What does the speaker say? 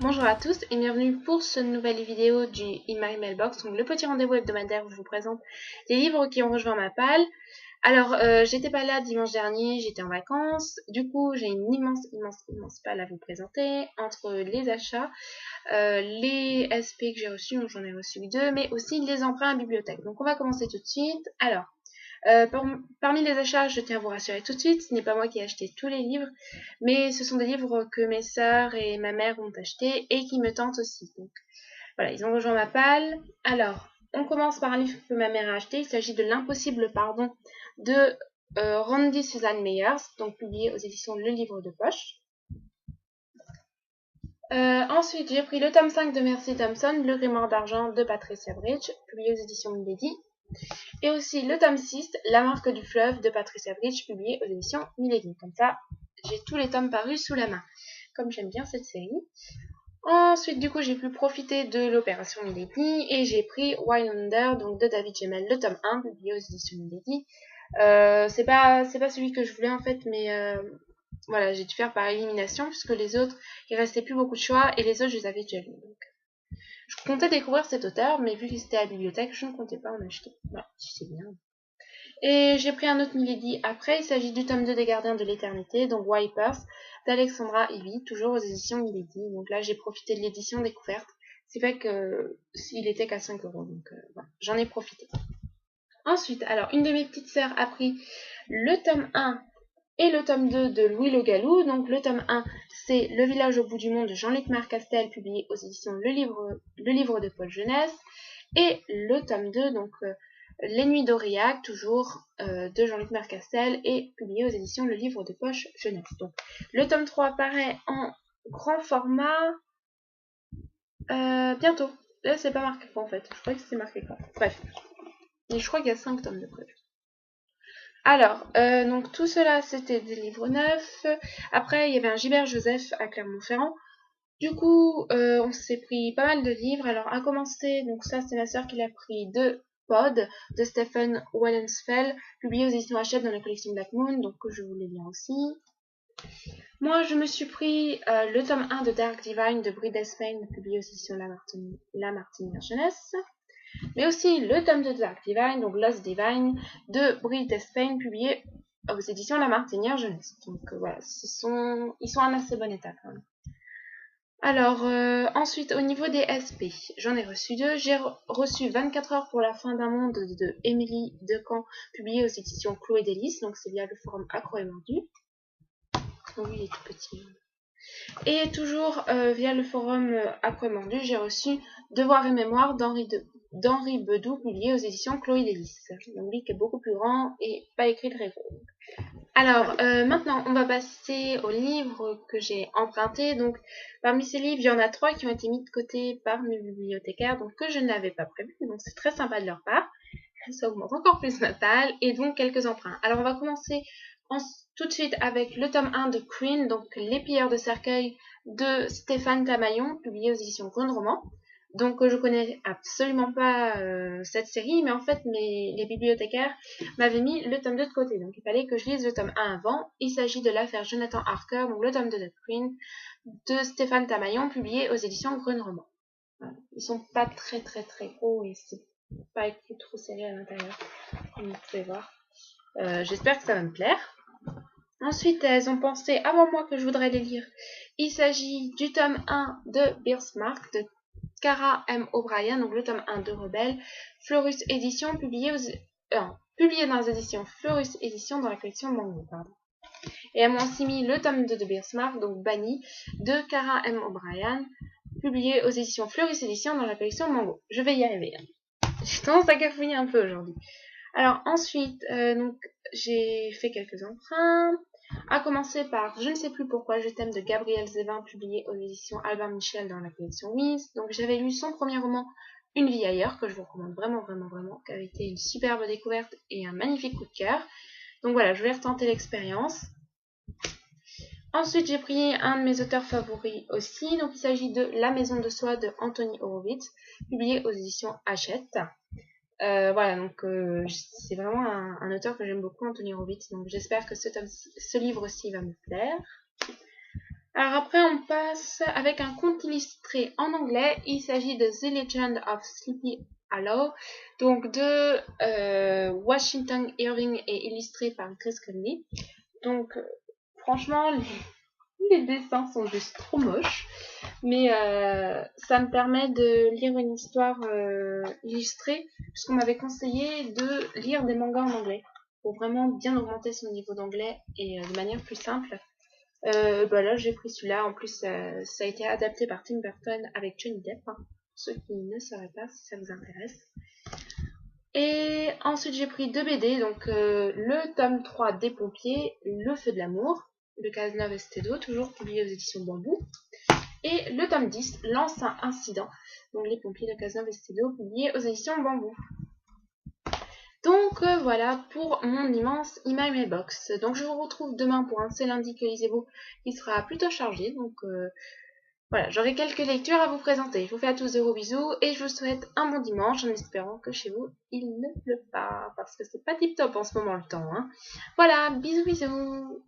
Bonjour à tous et bienvenue pour ce nouvelle vidéo du In My Mailbox, donc le petit rendez-vous hebdomadaire où je vous présente les livres qui ont rejoint ma palle. Alors, j'étais pas là dimanche dernier, j'étais en vacances, du coup j'ai une immense palle à vous présenter entre les achats, les SP que j'ai reçus, donc j'en ai reçu 2, mais aussi les emprunts à bibliothèque. Donc on va commencer tout de suite. Alors, parmi les achats, je tiens à vous rassurer tout de suite, ce n'est pas moi qui ai acheté tous les livres, mais ce sont des livres que mes sœurs et ma mère ont achetés et qui me tentent aussi. Donc voilà, ils ont rejoint ma palle. Alors, on commence par un livre que ma mère a acheté. Il s'agit de L'Impossible Pardon de Randy Susan Meyers, donc publié aux éditions Le Livre de Poche. Ensuite, j'ai pris le tome 5 de Mercy Thompson, Le Grimoire d'argent de Patricia Bridge, publié aux éditions Milady. Et aussi le tome 6, La marque du fleuve de Patricia Bridge, publié aux éditions Milady. Comme ça, j'ai tous les tomes parus sous la main, comme j'aime bien cette série. Ensuite, du coup, j'ai pu profiter de l'opération Milady et j'ai pris Wild Under, donc de David Gemmell, le tome 1, publié aux éditions Milady. C'est pas celui que je voulais en fait, mais voilà, j'ai dû faire par élimination puisque les autres, il restait plus beaucoup de choix et les autres, je les avais déjà lus. Donc, je comptais découvrir cet auteur, mais vu qu'il était à la bibliothèque, je ne comptais pas en acheter. Voilà, c'est bien. Et j'ai pris un autre Milady après, il s'agit du tome 2 des Gardiens de l'Éternité, donc Wipers, d'Alexandra Ivy, toujours aux éditions Milady. Donc là, j'ai profité de l'édition découverte, c'est fait que il était qu'à 5 €, donc voilà, j'en ai profité. Ensuite, alors, une de mes petites sœurs a pris le tome 1 et le tome 2 de Louis Le Gallou. Donc le tome 1, c'est Le village au bout du monde de Jean-Luc Marcastel, publié aux éditions Le Livre de Paul Jeunesse. Et le tome 2, donc Les Nuits d'Aurillac, toujours de Jean-Luc Marcastel, et publié aux éditions Le Livre de Poche Jeunesse. Donc le tome 3 apparaît en grand format bientôt. Là, c'est pas marqué quoi en fait. Je croyais que c'était marqué quoi. Bref. Et je crois qu'il y a 5 tomes de prévu. Alors, donc tout cela, c'était des livres neufs. Après, il y avait un Gilbert Joseph à Clermont-Ferrand. Du coup, on s'est pris pas mal de livres. Alors, à commencer, donc ça, c'est ma sœur qui l'a pris, de Pod, de Stephen Wellensfeld, publié aux éditions Hachette dans la collection Black Moon, donc que je voulais lire aussi. Moi, je me suis pris le tome 1 de Dark Divine de Brie Despain, publié aux éditions La Martinière Jeunesse. Mais aussi le tome de Dark Divine, donc Lost Divine, de Brie Despain, publié aux éditions La Martinière Jeunesse. Donc voilà, ils sont en assez bon état quand même. Alors, ensuite, au niveau des SP, j'en ai reçu 2. J'ai reçu 24 heures pour la fin d'un monde de Émilie Decamp, publié aux éditions Chloé Délice, donc c'est via le forum Accro et Mordu. Donc lui, il est tout petit. Et toujours via le forum Accro et Mordu, j'ai reçu Devoir et mémoire d'Henri Bedou, publié aux éditions Chloé Délice. Donc lui qui est beaucoup plus grand et pas écrit très gros. Alors, maintenant, on va passer aux livres que j'ai empruntés. Donc, parmi ces livres, il y en a 3 qui ont été mis de côté par mes bibliothécaires, donc que je n'avais pas prévu. Donc, c'est très sympa de leur part. Ça augmente encore plus ma palle. Et donc, quelques emprunts. Alors, on va commencer tout de suite avec le tome 1 de Queen, donc Les pilleurs de cercueil de Stéphane Tamaillon, publié aux éditions Grande Roman. Donc je connais absolument pas cette série, mais en fait les bibliothécaires m'avaient mis le tome 2 de côté, donc il fallait que je lise le tome 1 avant. Il s'agit de l'affaire Jonathan Harker, donc le tome 2 de Queen, de Stéphane Tamaillon, publié aux éditions Grune Roman. Voilà. Ils sont pas très gros et c'est pas écrit trop serré à l'intérieur, comme vous pouvez voir. J'espère que ça va me plaire. Ensuite, elles ont pensé avant moi que je voudrais les lire. Il s'agit du tome 1 de Birthmark de Cara M. O'Brien, donc le tome 1 de Rebelle, Florus Édition, publié dans les éditions Florus Édition dans la collection Mango, pardon. Et elles m'ont aussi mis le tome 2 de Birthmark, donc Banni, de Cara M. O'Brien, publié aux éditions Florus Édition dans la collection Mango. Je vais y arriver. J'ai tendance à cafouiller un peu aujourd'hui. Alors ensuite, donc j'ai fait quelques emprunts. À commencer par Je ne sais plus pourquoi je t'aime de Gabriel Zevin, publié aux éditions Albin Michel dans la collection Wiz. Donc j'avais lu son premier roman Une vie ailleurs, que je vous recommande vraiment, qui avait été une superbe découverte et un magnifique coup de cœur. Donc voilà, je voulais retenter l'expérience. Ensuite, j'ai pris un de mes auteurs favoris aussi. Donc il s'agit de La maison de soie de Anthony Horowitz, publié aux éditions Hachette. Voilà, donc c'est vraiment un auteur que j'aime beaucoup, Anthony Horowitz, donc j'espère que ce livre-ci va me plaire. Alors après, on passe avec un conte illustré en anglais. Il s'agit de The Legend of Sleepy Hollow, donc de Washington Irving et illustré par Chris Conley. Donc franchement, les dessins sont juste trop moches, mais ça me permet de lire une histoire illustrée, puisqu'on m'avait conseillé de lire des mangas en anglais pour vraiment bien augmenter son niveau d'anglais et de manière plus simple. Là j'ai pris celui-là, en plus ça a été adapté par Tim Burton avec Johnny Depp, hein, pour ceux qui ne sauraient pas si ça vous intéresse. Et ensuite j'ai pris 2 BD, donc le tome 3 des pompiers, Le feu de l'amour, de Cazeneuve et Stédo, toujours publié aux éditions Bambou. Et le tome 10, L'ancien incident, donc les pompiers de Cazeneuve et Stédo, publié aux éditions Bambou. Donc voilà pour mon immense email mailbox. Donc je vous retrouve demain pour un C'est lundi que lisez-vous qui sera plutôt chargé. Donc voilà, j'aurai quelques lectures à vous présenter. Je vous fais à tous de gros bisous et je vous souhaite un bon dimanche en espérant que chez vous il ne pleut pas parce que c'est pas tip top en ce moment le temps. Hein. Voilà, bisous bisous.